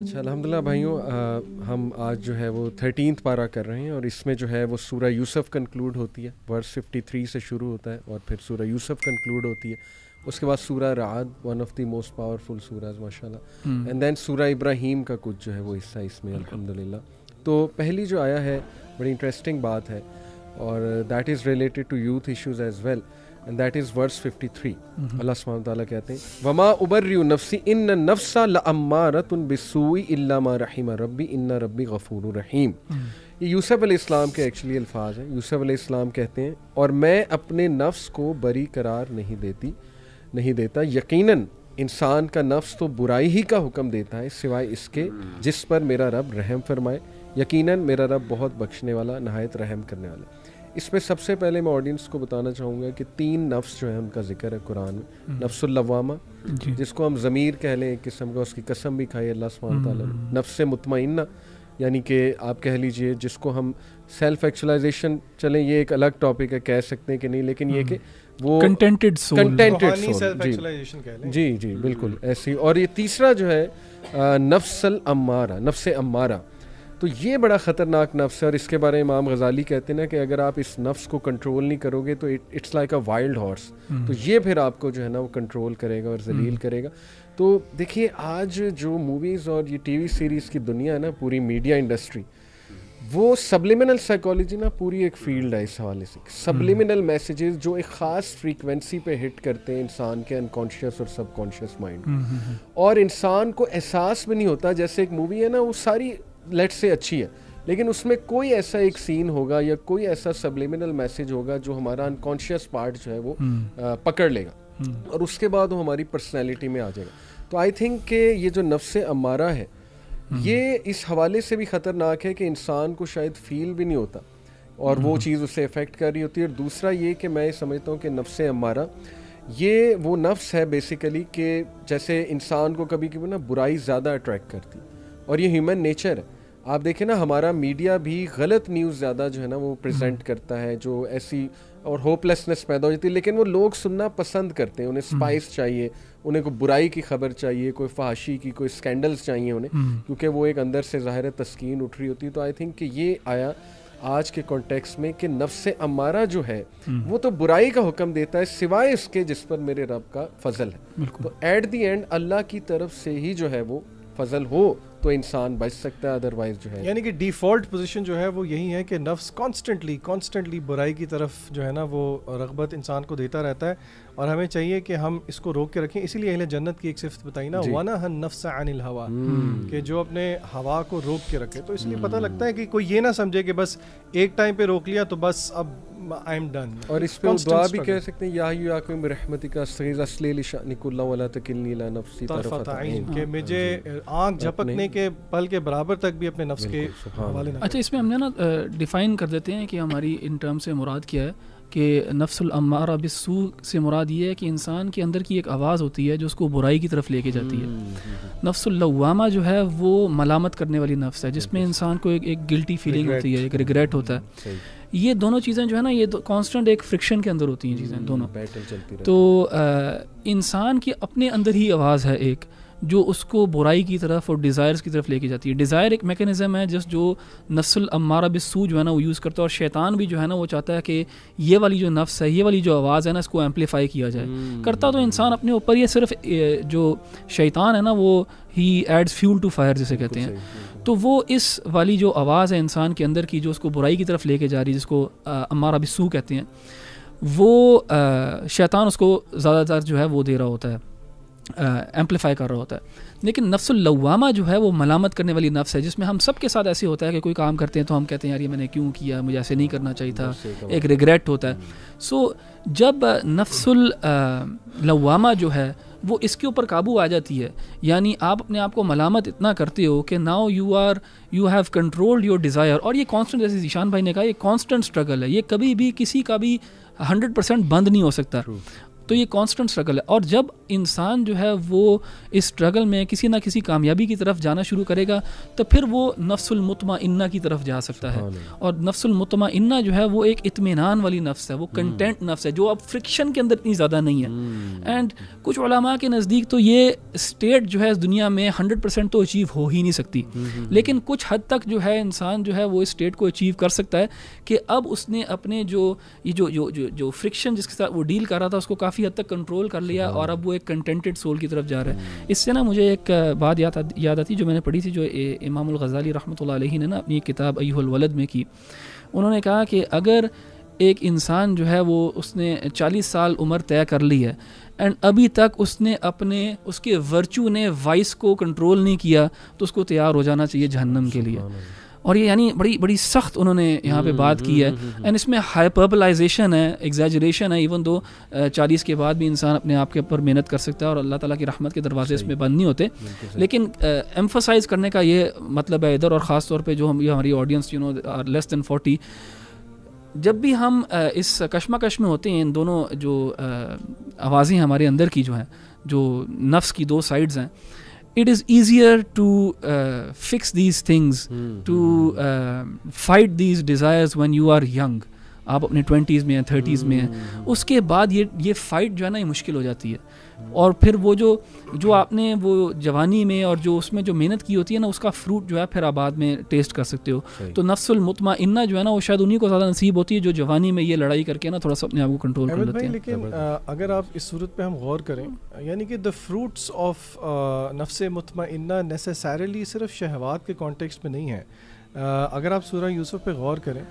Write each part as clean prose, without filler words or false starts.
अच्छा अल्हम्दुलिल्लाह भाइयों, हम आज जो है वो 13th पारा कर रहे हैं और इसमें जो है वो सूरह यूसुफ कंक्लूड होती है। वर्स 53 से शुरू होता है और फिर सूरह यूसुफ कंक्लूड होती है। उसके बाद सूरह राद, one of the most powerful सूराज माशाल्लाह, एंड देन सूरह इब्राहीम का कुछ जो है वो हिस्सा इसमें अल्हम्दुलिल्लाह। तो पहली जो आया है बड़ी इंटरेस्टिंग बात है और that is related to youth issues as well, and that is verse 53. Allah सुब्हानहू तआला कहते हैं वमा उबर्रिउ नफ्सी इन्न नफ्सा लअम्मारतुन बिस्सूई इल्ला मा रहिम रब्बी इन्न रब्बी गफूरुर रहीम। ये यूसुफ अलैहिस्सलाम के एक्चुअली अल्फाज हैं। यूसुफ अलैहिस्सलाम कहते हैं और मैं अपने नफ्स को बरी करार नहीं देता, यकीनन इंसान का नफ्स तो बुराई ही का हुक्म देता है सिवाय इसके जिस पर मेरा रब रहम फरमाए। यकीनन मेरा रब बहुत बख्शने वाला नहायत रहम करने वाला। इसमें सबसे पहले मैं ऑडियंस को बताना चाहूँगा कि 3 नफ्स जो है उनका जिक्र है कुरान में। नफ्सुल लव्वामा जिसको हम ज़मीर कह लें एक किस्म का, उसकी कसम भी खाई अल्लाह सुब्हानहू तआला ने। नफ्स मुतमइन्ना यानी कि आप कह लीजिए जिसको हम सेल्फ एक्चुअलाइजेशन, चलें ये एक अलग टॉपिक है, कह सकते हैं कि नहीं, लेकिन ये कि वो कंटेंटेड सोल जी बिल्कुल ऐसी। और ये तीसरा जो है नफ्सल अम्मारा, नफ्स अम्मारा, तो ये बड़ा ख़तरनाक नफ्स है और इसके बारे में इमाम गज़ाली कहते हैं ना कि अगर आप इस नफ्स को कंट्रोल नहीं करोगे तो it's like a wild horse, तो ये फिर आपको जो है ना वो कंट्रोल करेगा और जलील करेगा। तो देखिए आज जो मूवीज़ और ये टीवी सीरीज़ की दुनिया है ना, पूरी मीडिया इंडस्ट्री, वो सबलिमिनल साइकोलॉजी ना पूरी एक फील्ड है इस हवाले से। सबलिमिनल मैसेजेस जो एक ख़ास फ्रीक्वेंसी पे हिट करते हैं इंसान के अनकॉन्शियस और सबकॉन्शियस माइंड, और इंसान को एहसास भी नहीं होता। जैसे एक मूवी है ना, वो सारी लेट्स से अच्छी है, लेकिन उसमें कोई ऐसा एक सीन होगा या कोई ऐसा सबलिमिनल मैसेज होगा जो हमारा अनकॉन्शियस पार्ट जो है वो पकड़ लेगा और उसके बाद वो हमारी पर्सनैलिटी में आ जाएगा। तो आई थिंक कि ये जो नफ्स अम्मारा है ये इस हवाले से भी ख़तरनाक है कि इंसान को शायद फील भी नहीं होता और वो चीज़ उसे अफेक्ट कर रही होती है। और दूसरा ये कि मैं समझता हूँ कि नफ्स अम्मारा ये वो नफ्स है बेसिकली कि जैसे इंसान को कभी कभी ना बुराई ज़्यादा अट्रैक्ट करती, और ये ह्यूमन नेचर है। आप देखें ना, हमारा मीडिया भी गलत न्यूज़ ज़्यादा जो है ना वो प्रेजेंट करता है, जो ऐसी और होपलेसनेस पैदा हो जाती है, लेकिन वो लोग सुनना पसंद करते हैं। उन्हें स्पाइस चाहिए, उन्हें कोई बुराई की खबर चाहिए, कोई फहाशी की, कोई स्कैंडल्स चाहिए उन्हें, क्योंकि वो एक अंदर से ज़ाहिर तस्कीन उठ रही होती है। तो आई थिंक कि ये आया आज के कॉन्टेक्स्ट में कि नफ्स अम्मारा जो है वो तो बुराई का हुक्म देता है सिवाय उसके जिस पर मेरे रब का फजल है। तो एट द एंड अल्लाह की तरफ से ही जो है वो फजल हो तो इंसान बच सकता है, अदरवाइज जो है यानी कि डिफ़ॉल्ट पोजीशन जो है वो यही है कि नफ्स कॉन्स्टेंटली बुराई की तरफ जो है ना वो रग़बत इंसान को देता रहता है, और हमें चाहिए कि हम इसको रोक के रखें। इसीलिए अहले जन्नत की एक सिफ़त बताई ना, वनहा नफ्स अनिल हवा, कि जो अपने हवा को रोक के रखे। तो इसलिए पता लगता है कि कोई ये ना समझे कि बस एक टाइम पे रोक लिया तो बस अब आई एम डन। और इस पे दुआ भी कह सकते हैं, या याकुम रहमतिका सगीज़ असली लिशानिकुल्ला वला तकिलनी इला नफ्सी तरफत ऐन, कि मुझे आँख झपकने के पल के बराबर तक भी अपने नफ्स के हवाले ना। अच्छा, इसमें हमने ना डिफ़ाइन कर देते हैं कि हमारी इन टर्म से मुराद क्या है। कि नफ्सुल अम्मारा बिस्सू से मुराद ये है कि इंसान के अंदर की एक आवाज़ होती है जो उसको बुराई की तरफ लेके जाती है। नफ्सुल लव्वामा जो है वो मलामत करने वाली नफ्स है, जिसमें इंसान को एक गिल्टी फीलिंग होती है, एक रिग्रेट होता है। ये दोनों चीज़ें जो है ना, ये कांस्टेंट एक फ्रिक्शन के अंदर होती हैं चीज़ें दोनों। तो इंसान की अपने अंदर ही आवाज़ है एक जो उसको बुराई की तरफ और डिज़ायर्स की तरफ लेके जाती है। डिज़ायर एक मैकेनिज़्म है जो नफ्सुल अम्मारा बिस्सू जो है ना वो यूज़ करता है, और शैतान भी जो है ना वो चाहता है कि ये वाली जो नफ्स है, ये वाली जो आवाज़ है ना, इसको एम्पलीफाई किया जाए। करता तो इंसान अपने ऊपर, ये सिर्फ जो शैतान है ना वो ही एड्स फ्यूल टू फायर जिसे कहते हैं। तो वो इस वाली जो आवाज़ है इंसान के अंदर की जो उसको बुराई की तरफ लेके जा रही है, जिसको अम्मारा बिस्सू कहते हैं, वो शैतान उसको ज़्यादातर जो है वो दे रहा होता है, एम्पलीफाई कर रहा होता है। लेकिन नफ्सुल लव्वामा जो है वो मलामत करने वाली नफ्स है, जिसमें हम सब के साथ ऐसे होता है कि कोई काम करते हैं तो हम कहते हैं यार ये मैंने क्यों किया, मुझे ऐसे नहीं करना चाहिए था, एक रिग्रेट होता है। सो जब नफ्सुल लव्वामा जो है वो इसके ऊपर काबू आ जाती है, यानी आप अपने आप को मलामत इतना करते हो कि now you have controlled your desire. और ये कांस्टेंट, जैसे ज़ीशान भाई ने कहा, ये कांस्टेंट स्ट्रगल है, ये कभी भी किसी का भी 100% बंद नहीं हो सकता। तो ये कांस्टेंट स्ट्रगल है। और जब इंसान जो है वो इस स्ट्रगल में किसी ना किसी कामयाबी की तरफ जाना शुरू करेगा तो फिर वो नफ्सुल मुतमइन्ना की तरफ जा सकता है। और नफ्सुल मुतमइन्ना जो है वो एक इत्मीनान वाली नफ्स है, वो कंटेंट नफ्स है जो अब फ्रिक्शन के अंदर इतनी ज़्यादा नहीं है। एंड कुछ उलमा के नज़दीक तो ये स्टेट जो है इस दुनिया में 100% तो अचीव हो ही नहीं सकती, लेकिन कुछ हद तक जो है इंसान जो है वो इस स्टेट को अचीव कर सकता है कि अब उसने अपने जो फ्रिक्शन जिसके साथ वो डील कर रहा था उसको काफ़ी हद तक कंट्रोल कर लिया और अब वो एक कंटेंटेड सोल की तरफ जा रहा है। इससे ना मुझे एक बात याद आती जो मैंने पढ़ी थी, जो इमामुल गज़ाली रहमतुल्लाह अलैहि ने ना अपनी किताब अय्युहल वलद में की। उन्होंने कहा कि अगर एक इंसान जो है वो उसने 40 साल उम्र तय कर ली है एंड अभी तक उसने उसके वर्चू ने वाइस को कंट्रोल नहीं किया तो उसको तैयार हो जाना चाहिए जहन्नम के लिए। और ये यानी बड़ी सख्त उन्होंने यहाँ पे बात की है। एंड इसमें हाइपरबलाइजेशन है, एग्जैजरेशन है, इवन दो 40 के बाद भी इंसान अपने आप के ऊपर मेहनत कर सकता है और अल्लाह ताला की रहमत के दरवाजे इसमें बंद नहीं होते। लेकिन एम्फसाइज करने का ये मतलब है इधर, और ख़ास तौर पे जो हमारी ऑडियंस लेस दैन 40, जब भी हम इस कश्मकश में होते हैं, इन दोनों जो आवाज़ें हमारे अंदर की जो हैं, जो नफ्स की दो साइड्स हैं, it is easier to fix these things, to fight these desires when you are young. आप अपने 20s में हैं, 30s में हैं, उसके बाद ये फाइट जो है ना ये मुश्किल हो जाती है। और फिर वो जो आपने वो जवानी में और जो उसमें जो मेहनत की होती है ना उसका फ्रूट जो है फिर आप बाद में टेस्ट कर सकते हो। तो नफ्सुल मुतमइन्ना जो है ना वो शायद उन्हीं को ज़्यादा नसीब होती है जो जवानी में ये लड़ाई करके ना थोड़ा सा अपने आप को कंट्रोल कर लेते हैं। लेकिन अगर आप इस सूरत पे हम गौर करें, यानी कि द फ्रूट्स ऑफ नफ्स मुतमइन्ना नेसेसरली सिर्फ शहवात के कॉन्टेक्स्ट में नहीं है। अगर आप सूरह यूसुफ पे गौर करें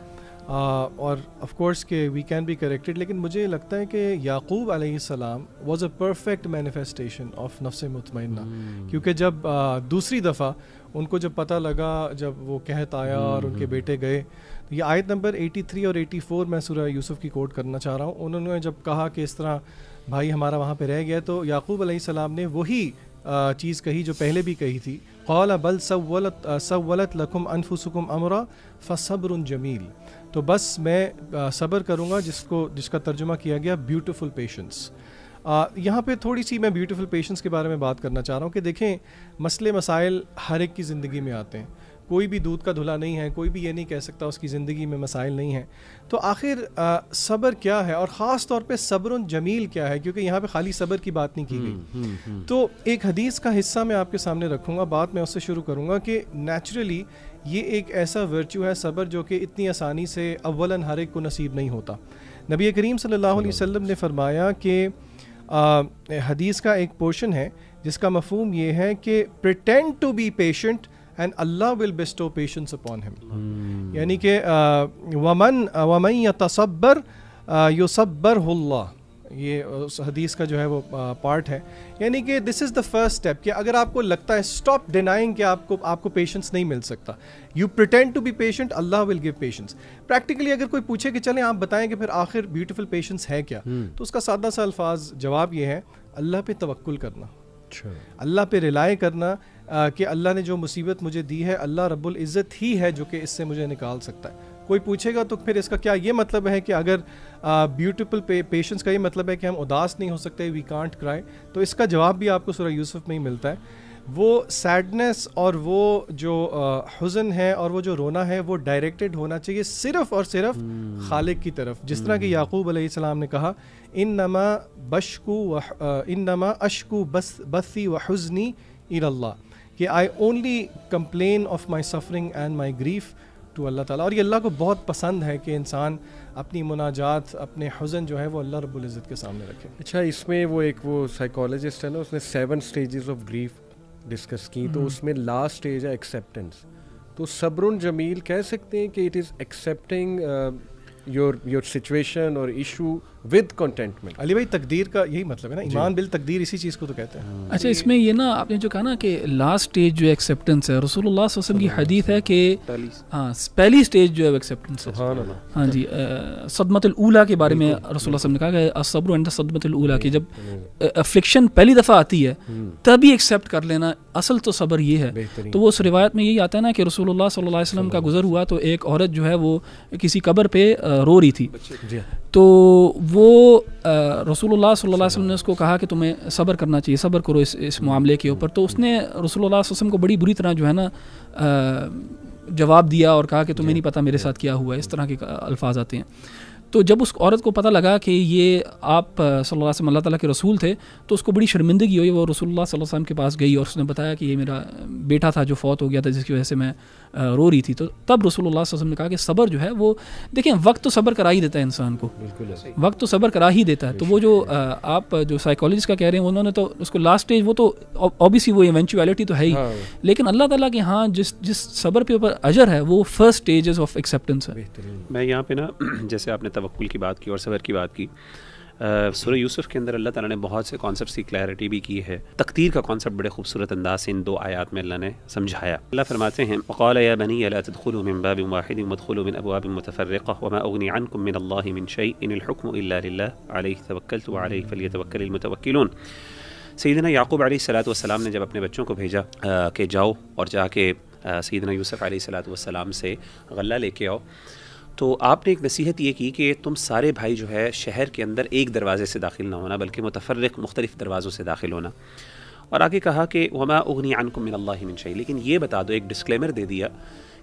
और ऑफ कोर्स के वी कैन बी करेक्टेड, लेकिन मुझे लगता है कि याकूब अलैहिस्सलाम was a perfect manifestation of नफ्स मुतमइन्ना, क्योंकि जब दूसरी दफ़ा उनको जब पता लगा, जब वो कहत आया और उनके बेटे गए, ये आयत नंबर 83 और 84 मैं सूरह यूसुफ की कोट करना चाह रहा हूँ। उन्होंने जब कहा कि इस तरह भाई हमारा वहाँ पे रह गया, तो याकूब अलैहिस्सलाम ने वही चीज़ कही जो पहले भी कही थी, क़ाल बल सव्वलत लकुम अनफुसुकुम अमरा फसब्रुन जमील। तो बस मैं सब्र करूँगा, जिसका तर्जुमा किया गया ब्यूटीफुल पेशेंस। यहाँ पे थोड़ी सी मैं ब्यूटीफुल पेशेंस के बारे में बात करना चाह रहा हूँ कि देखें, मसले मसाइल हर एक की ज़िंदगी में आते हैं, कोई भी दूध का धुला नहीं है, कोई भी ये नहीं कह सकता उसकी ज़िंदगी में मसाइल नहीं है। तो आखिर सब्र क्या है और ख़ास तौर पे सब्रुन जमील क्या है, क्योंकि यहाँ पे खाली सब्र की बात नहीं की गई। तो एक हदीस का हिस्सा मैं आपके सामने रखूँगा, बात मैं उससे शुरू करूँगा कि नेचुरली ये एक ऐसा वर्चू है सब्र जो कि इतनी आसानी से अव्वलन हर एक को नसीब नहीं होता। नबी करीम सल्लल्लाहु अलैहि वसल्लम ने फरमाया कि हदीस का एक पोर्शन है जिसका मफहूम ये है कि pretend to be patient and Allah will bestow patience upon him, यानी कि वमन यतसब्बर युसब्बरहुल्लाह, ये उस हदीस का जो है वो पार्ट है। यानी कि this is the first step कि अगर आपको लगता है, स्टॉप डिनाइंग कि आपको पेशेंस नहीं मिल सकता, you pretend to be patient, Allah will give patience. Practically अगर कोई पूछे कि चलें आप बताएं कि फिर आखिर ब्यूटीफुल पेशेंस है क्या, तो उसका सादा सा अल्फाज जवाब ये है, अल्लाह पे तवक्कुल करना, अल्लाह पे रिलाय करना कि अल्लाह ने जो मुसीबत मुझे दी है, अल्लाह रब्बुल इज़्ज़त ही है जो कि इससे मुझे निकाल सकता है। कोई पूछेगा तो फिर इसका क्या ये मतलब है कि अगर ब्यूटीफुल पेशेंस का ये मतलब है कि हम उदास नहीं हो सकते, वी कांट क्राई, तो इसका जवाब भी आपको सूरह यूसुफ में ही मिलता है। वो सैडनेस और वो जो हुज़न है और वो जो रोना है वो डायरेक्टेड होना चाहिए सिर्फ़ और सिर्फ खालिक की तरफ। जिस तरह कि याकूब अलैहिस्सलाम ने कहा, इन्नमा अशकू बसी व हुज़नी इलल्लाह, कि I only complain of my suffering and my grief to अल्लाह ताला। और ये अल्लाह को बहुत पसंद है कि इंसान अपनी मुनाजात, अपने हुज़न जो है वो अल्लाह रब्बुल इज़्ज़त के सामने रखे। अच्छा, इसमें वो साइकोलॉजिस्ट है ना, उसने 7 स्टेजेस ऑफ ग्रीफ डिस्कस की, तो उसमें लास्ट स्टेज है एक्सेप्टेंस। तो सब्रुन जमील कह सकते हैं कि it is accepting your situation और इशू विद कंटेंटमेंट। अली भाई, तकदीर का यही मतलब है ना, ईमान बिल तकदीर, इसी चीज़ को तो कहते हैं। अच्छा, इसमें ये ना आपने जो कहा ना कि लास्ट स्टेज जो एक्सेप्टेंस है, रसूलुल्लाह सल्लल्लाहु अलैहि वसल्लम की हदीस है कि पहली स्टेज जो है एक्सेप्टेंस है। हाँ जी, सदमतुल ऊला के बारे में रसूलुल्लाह सल्लल्लाहु अलैहि वसल्लम ने कहा कि अस्सब्रु इंद सदमतुल ऊला, कि जब अफ्लिक्शन पहली दफ़ा आती है तभी एक्सेप्ट कर लेना, असल तो सब्र ये है। तो वो उस रिवायत में यही आता है ना कि रसूलुल्लाह सल्लल्लाहु अलैहि वसल्लम का गुज़र हुआ तो एक औरत जो है वो किसी कब्र पे रो रही थी। तो वो रसूलुल्लाह सल्लल्लाहु अलैहि वसल्लम ने उसको कहा कि तुम्हें सब्र करना चाहिए, सब्र करो इस मामले के ऊपर। तो उसने रसूलुल्लाह सल्लल्लाहु अलैहि वसल्लम को बड़ी बुरी तरह जो है ना जवाब दिया और कहा कि तुम्हें नहीं पता मेरे साथ क्या हुआ है, इस तरह के अल्फाज आते हैं। तो जब उस औरत को पता लगा कि ये आप सल्लल्लाहु अलैहि वसल्लम अल्लाह ताला के रसूल थे, तो उसको बड़ी शर्मिंदगी हुई। वो रसूलुल्लाह सल्लल्लाहु अलैहि वसल्लम के पास गई और उसने बताया कि ये मेरा बेटा था जो फौत हो गया था, जिसकी वजह से मैं रो रही थी। तो तब रसूलुल्लाह सल्लल्लाहु अलैहि वसल्लम ने कहा कि सब्र जो है वो, देखें वक्त तो सब्र करा ही देता है इंसान को, वक्त तो सब्र करा ही देता है। तो वो जो आप जो साइकोलॉजिस्ट का कह रहे हैं उन्होंने तो उसको लास्ट स्टेज, वो तो ऑब्वियसली वो इवेंचुअलिटी तो है ही, लेकिन अल्लाह ताला के यहाँ जिस सब्र के ऊपर अजर है वो फर्स्ट स्टेजेस ऑफ एक्सेप्टेंस है। मैं यहाँ पे ना जैसे आपने तवक्कुल की बात की और सब्र की बात की, सूरह यूसुफ के अंदर अल्लाह ताला ने बहुत से कॉन्सेप्ट्स की क्लैरिटी भी की है। तकदीर का कॉन्सेप्ट बड़े खूबसूरत अंदाज से इन 2 आयात में अल्लाह ने समझाया। अल्लाह फरमाते हैं वक़ाल या बनी ला तदखुलू मिन बाबिन वाहिदिन वदखुलू मिन अबवाबिन मुतफर्रिक़ा वमा उग़नी अन्कुम मिन अल्लाहि मिन शैइन इनिल हुक्मु इल्ला लिल्लाह अलैहि तवक्कलतु व अलैहि फलियतवक्कलिल मुतवक्किलून। सैयदना याक़ूब अलैहिस्सलातु वस्सलाम ने जब अपने बच्चों को भेजा कि जाओ और जाके सैयदना यूसुफ अलैहिस्सलातु वस्सलाम से गल्ला लेके आओ, तो आपने एक नसीहत ये की कि तुम सारे भाई जो है शहर के अंदर एक दरवाज़े से दाखिल ना होना, बल्कि मुतफर्रिक़ मुख्तलिफ़ दरवाज़ों से दाखिल होना। और आगे कहा कि वमा उग़नी अन्कुम मिन अल्लाहि मिन शै, लेकिन ये बता दो, एक डिस्क्लेमर दे दिया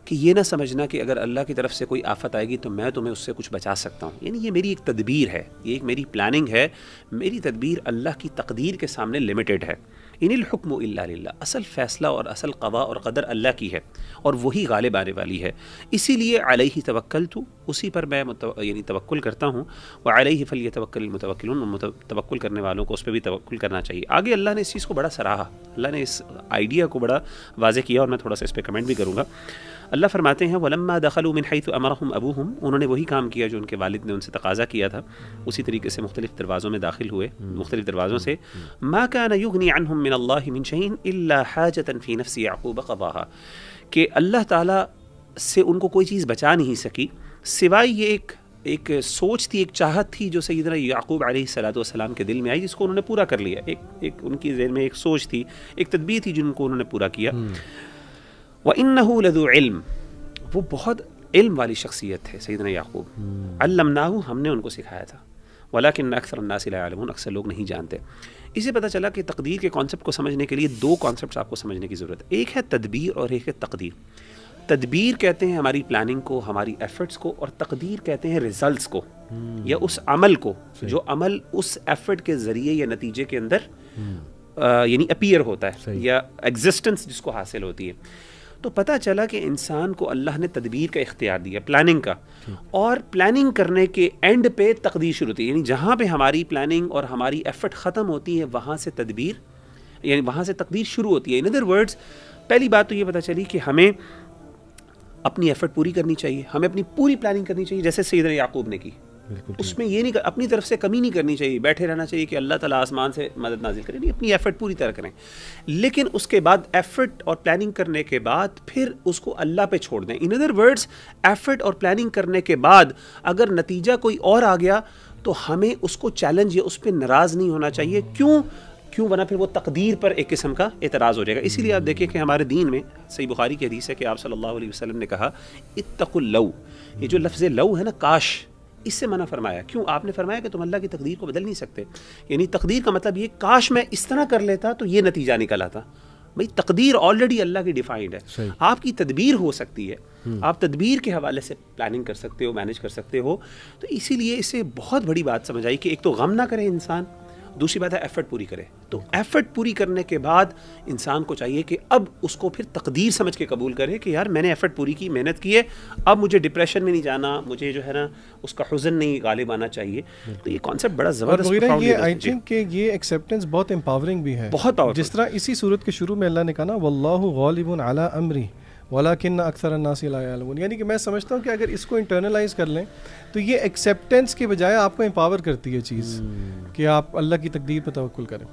कि ये ना समझना कि अगर अल्लाह की तरफ से कोई आफत आएगी तो मैं तुम्हें उससे कुछ बचा सकता हूँ। यानी ये मेरी एक तदबीर है, ये एक मेरी प्लानिंग है, मेरी तदबीर अल्लाह की तकदीर के सामने लिमिटेड है। इनिल हुक्मु इल्ला लिल्लाह, असल फ़ैसला और असल क़ज़ा और क़दर अल्लाह की है और वही गालिब आने वाली है। इसीलिए अलैहि तवक्कलतु, उसी पर मैं यानी तवक्कुल करता हूँ। व अलैहि फलियतवक्कलिल मुतवक्किलून, तवक्कुल करने वालों को उस पर भी तवक्कुल करना चाहिए। आगे अल्लाह ने इस चीज़ को बड़ा सराहा, अल्लाह ने इस आइडिया को बड़ा वाज़ेह किया और मैं थोड़ा सा इस पर कमेंट भी करूँगा। अल्लाह फरमाते हैं वलम्मा दखलू मिन हैथु अमरहुम अबूहुम, उन्होंने वही काम किया जो उनके वालिद ने उनसे तकाज़ा किया था, उसी तरीके से मुख्तलिफ़ दरवाज़ों में दाखिल हुए, मुख्तलिफ़ दरवाज़ों से। मा कान युगनी अन्हुम मिन अल्लाहि मिन शैइन इल्ला हाजतन फ़ी नफ्सी याक़ूब क़ज़ाहा, कि अल्लाह ताला से उनको कोई चीज़ बचा नहीं सकी सिवाय ये एक सोच थी, एक चाहत थी जो सैयदना याक़ूब अलैहिस्सलातु वस्सलाम के दिल में आई, जिसको उन्होंने पूरा कर लिया। एक उनकी ज़हन में एक सोच थी, एक तदबीर थी जिनको उन्होंने पूरा किया। व इन्नहु लज़ू इल्म, वो बहुत इल्म वाली शख्सियत थे सैयदना याक़ूब। अल्लमनाहु, हमने उनको सिखाया था। वलाकिन अक्सर अन्नास ला यअलमून, अक्सर लोग नहीं जानते। इससे पता चला कि तकदीर के कॉन्सेप्ट को समझने के लिए 2 कॉन्सेप्ट्स आपको समझने की ज़रूरत है। एक है तदबीर और एक है तकदीर। तदबीर कहते हैं हमारी प्लानिंग को, हमारी एफर्ट्स को, और तकदीर कहते हैं रिजल्ट्स को या उस अमल को जो अमल उस एफर्ट के ज़रिए या नतीजे के अंदर यानी अपीयर होता है या एग्जिस्टेंस जिसको हासिल होती है। तो पता चला कि इंसान को अल्लाह ने तदबीर का इख्तियार दिया, प्लानिंग का, और प्लानिंग करने के एंड पे तकदीर शुरू होती है। यानी जहाँ पे हमारी प्लानिंग और हमारी एफर्ट ख़त्म होती है वहाँ से तदबीर यानी वहाँ से तकदीर शुरू होती है। इन अदर वर्ड्स, पहली बात तो ये पता चली कि हमें अपनी एफर्ट पूरी करनी चाहिए, हमें अपनी पूरी प्लानिंग करनी चाहिए जैसे सैयदना याक़ूब ने की। उसमें ये नहीं अपनी तरफ से कमी नहीं करनी चाहिए, बैठे रहना चाहिए कि अल्लाह ताला आसमान से मदद नाजिल करे, नहीं, अपनी एफर्ट पूरी तरह करें। लेकिन उसके बाद एफर्ट और प्लानिंग करने के बाद फिर उसको अल्लाह पे छोड़ दें। इन अदर वर्ड्स, एफर्ट और प्लानिंग करने के बाद अगर नतीजा कोई और आ गया तो हमें उसको चैलेंज या उस पर नाराज़ नहीं होना चाहिए। क्यों वरना फिर वो तकदीर पर एक किस्म का एतराज़ हो जाएगा। इसीलिए आप देखिए कि हमारे दीन में सही बुखारी की हदीस है कि आप सल्लल्लाहु अलैहि वसल्लम ने कहा इत्तकुल लौ, ये जो लफ्ज़ लौ है ना, काश, इससे मना फरमाया। क्यों? आपने फरमाया कि तुम अल्लाह की तकदीर को बदल नहीं सकते। यानी तकदीर का मतलब ये, काश मैं इस तरह कर लेता तो ये नतीजा निकल आता। भाई तकदीर ऑलरेडी अल्लाह की डिफाइंड है, आपकी तदबीर हो सकती है, आप तदबीर के हवाले से प्लानिंग कर सकते हो, मैनेज कर सकते हो। तो इसीलिए इससे बहुत बड़ी बात समझ आई कि एक तो गम ना करे इंसान, दूसरी बात है एफर्ट पूरी करे। तो एफर्ट पूरी करने के बाद इंसान को चाहिए कि अब उसको फिर तकदीर समझ के कबूल करे कि यार मैंने एफर्ट पूरी की, मेहनत की है, अब मुझे डिप्रेशन में नहीं जाना, मुझे जो है ना उसका हुज़न नहीं गालिब आना चाहिए। तो ये कॉन्सेप्ट बड़ा ज़बरदस्त, ये आई थिंक कि ये एक्सेप्टेंस बहुत एम्पावरिंग भी है, बहुत पावरफुल। जिस तरह इसी सूरत के शुरू में अल्लाह ने कहा ना, वल्लाहु गालिबुन अला अमरी वलाकिन अक्सर अन्नास ला यअलमून। यानी कि मैं समझता हूँ कि अगर इसको इंटरनलाइज कर लें तो ये एक्सेप्टेंस के बजाय आपको एम्पावर करती है चीज़ कि आप अल्लाह की तकदीर पर तवक्कुल करें।